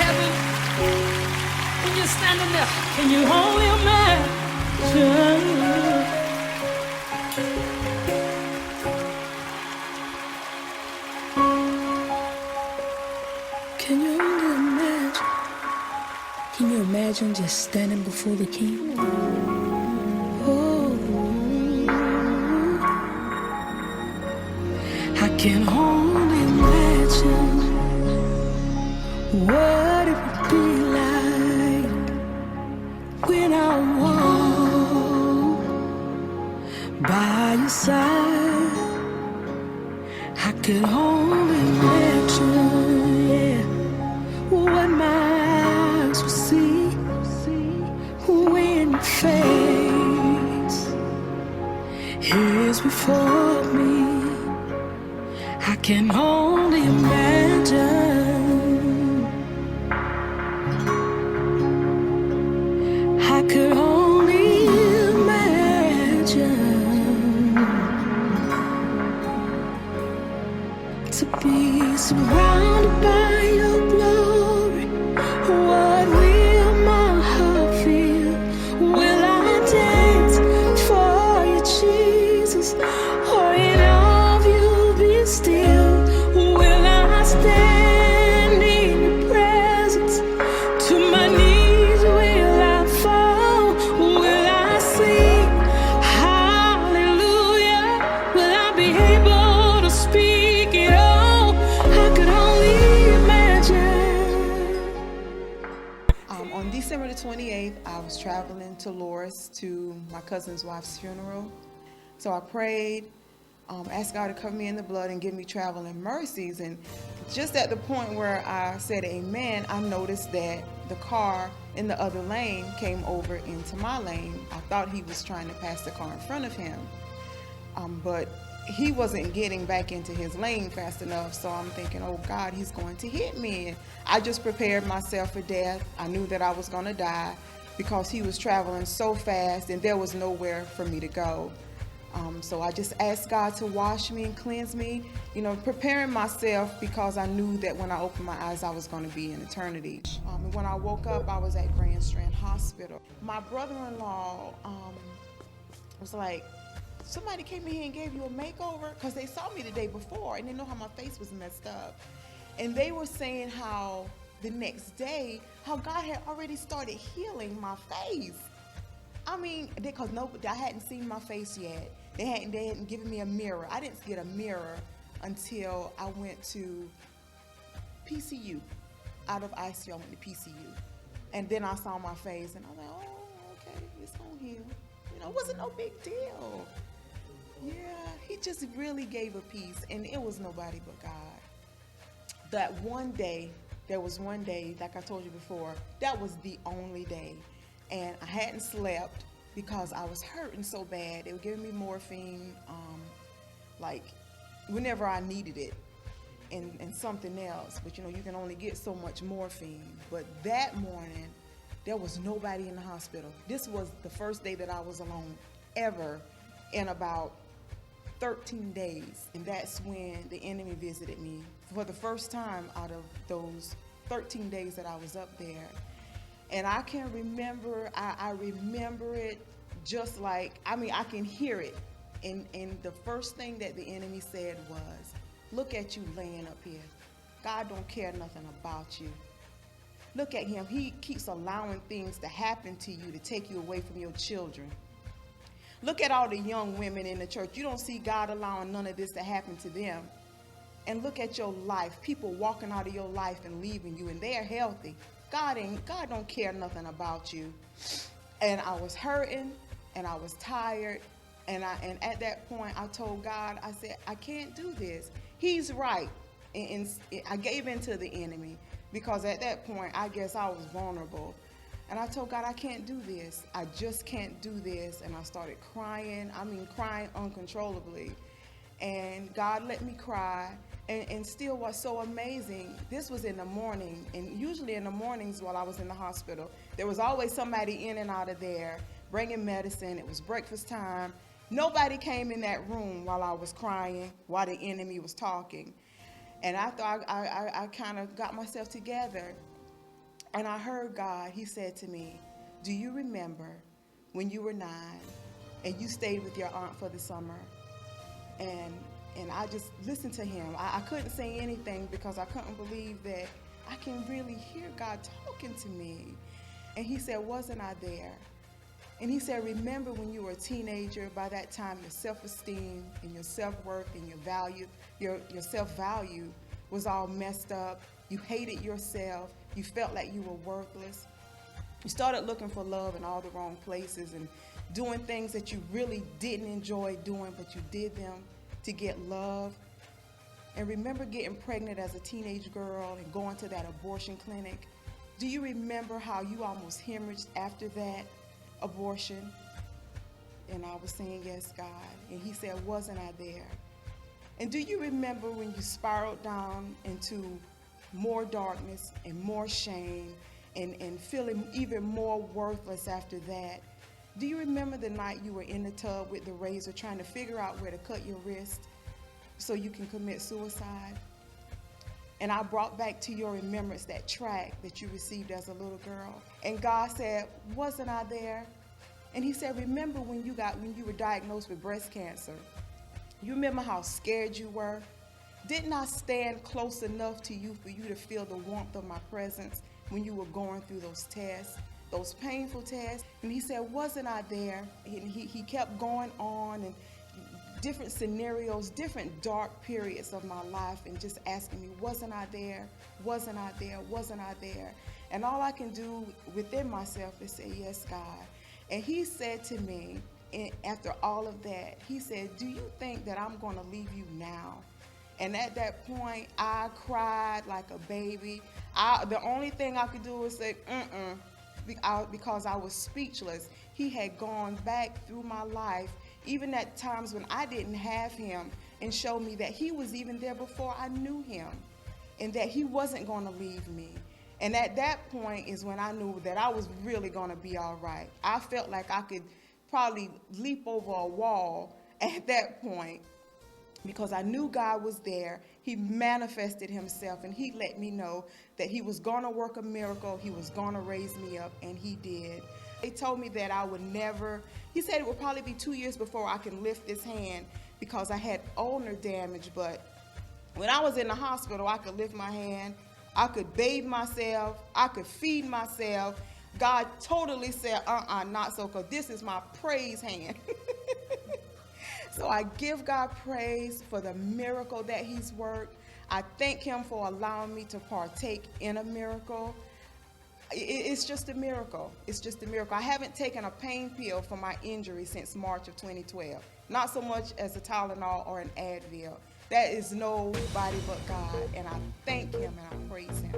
heaven, when you're standing there, can you only imagine? Can you only imagine? Can you imagine just standing before the King? Oh, I can only imagine what it would be like when I walk by your side. I could only imagine, yeah, what my eyes will see when your face is before me. I can only imagine. I could only imagine to be surrounded by your glory. What will my heart feel? Will I dance for you, Jesus? Or in all of you be still? Will I stand in your presence? To my knees will I fall? Will I sing hallelujah? Will I be able to speak it all? I could only imagine. On December the 28th, I was traveling to Loris to my cousin's wife's funeral. So I prayed, asked God to cover me in the blood and give me traveling mercies. And just at the point where I said amen, I noticed that the car in the other lane came over into my lane. I thought he was trying to pass the car in front of him, but he wasn't getting back into his lane fast enough. So I'm thinking, oh God, he's going to hit me. And I just prepared myself for death. I knew that I was going to die because he was traveling so fast and there was nowhere for me to go. So I just asked God to wash me and cleanse me, preparing myself because I knew that when I opened my eyes, I was going to be in eternity. And when I woke up, I was at Grand Strand Hospital. My brother-in-law was like, somebody came in here and gave you a makeover, because they saw me the day before and they know how my face was messed up. And they were saying how the next day, how God had already started healing my face. I mean, because I hadn't seen my face yet. They hadn't given me a mirror. I didn't get a mirror until I went to PCU. Out of ICU, I went to PCU. And then I saw my face and I was like, oh, okay, it's gonna heal. It wasn't no big deal. Yeah, he just really gave a peace, and it was nobody but God. That one day, there was one day, like I told you before, that was the only day. And I hadn't slept because I was hurting so bad. They were giving me morphine, like whenever I needed it, and something else. But you can only get so much morphine. But that morning, there was nobody in the hospital. This was the first day that I was alone ever in about 13 days. And that's when the enemy visited me for the first time out of those 13 days that I was up there. And I can remember, I remember it just like, I can hear it. And the first thing that the enemy said was, look at you laying up here. God don't care nothing about you. Look at him. He keeps allowing things to happen to you to take you away from your children. Look at all the young women in the church. You don't see God allowing none of this to happen to them. And look at your life. People walking out of your life and leaving you, and they're healthy. God don't care nothing about you. And I was hurting and I was tired. And at that point I told God, I said, I can't do this. He's right. And I gave in to the enemy because at that point I guess I was vulnerable. And I told God, I can't do this. I just can't do this. And I started crying. Crying uncontrollably. And God let me cry. And still what's so amazing, this was in the morning. And usually in the mornings while I was in the hospital, there was always somebody in and out of there bringing medicine. It was breakfast time. Nobody came in that room while I was crying, while the enemy was talking. And after I kind of got myself together, And I heard God, he said to me, do you remember when you were 9 and you stayed with your aunt for the summer? And I just listened to him. I couldn't say anything because I couldn't believe that I can really hear God talking to me. And he said, wasn't I there? And he said, remember when you were a teenager, by that time your self-esteem and your self-worth and your value, your self-value was all messed up. You hated yourself. You felt like you were worthless. You started looking for love in all the wrong places and doing things that you really didn't enjoy doing, but you did them to get love. And remember getting pregnant as a teenage girl and going to that abortion clinic? Do you remember how you almost hemorrhaged after that abortion? And I was saying, yes, God. And he said, wasn't I there? And do you remember when you spiraled down into more darkness and more shame and feeling even more worthless after that? Do you remember the night you were in the tub with the razor trying to figure out where to cut your wrist so you can commit suicide? And I brought back to your remembrance that tract that you received as a little girl. And God said, wasn't I there? And he said, remember when you were diagnosed with breast cancer? You remember how scared you were? Didn't I stand close enough to you for you to feel the warmth of my presence when you were going through those tests, those painful tests? And he said, wasn't I there? And he kept going on and different scenarios, different dark periods of my life, and just asking me, wasn't I there? Wasn't I there? Wasn't I there? And all I can do within myself is say, yes, God. And he said to me, after all of that, he said, do you think that I'm going to leave you now? And at that point, I cried like a baby. The only thing I could do was say, because I was speechless. He had gone back through my life, even at times when I didn't have him, and showed me that he was even there before I knew him, and that he wasn't going to leave me. And at that point is when I knew that I was really going to be all right. I felt like I could probably leap over a wall at that point, because I knew God was there. He manifested himself, and he let me know that he was going to work a miracle. He was going to raise me up, and he did. They told me that I would never, he said it would probably be 2 years before I can lift this hand because I had ulnar damage. But when I was in the hospital, I could lift my hand. I could bathe myself. I could feed myself. God totally said, not so, because this is my praise hand. So I give God praise for the miracle that he's worked. I thank him for allowing me to partake in a miracle. It's just a miracle. It's just a miracle. I haven't taken a pain pill for my injury since March of 2012. Not so much as a Tylenol or an Advil. That is nobody but God. And I thank him and I praise him.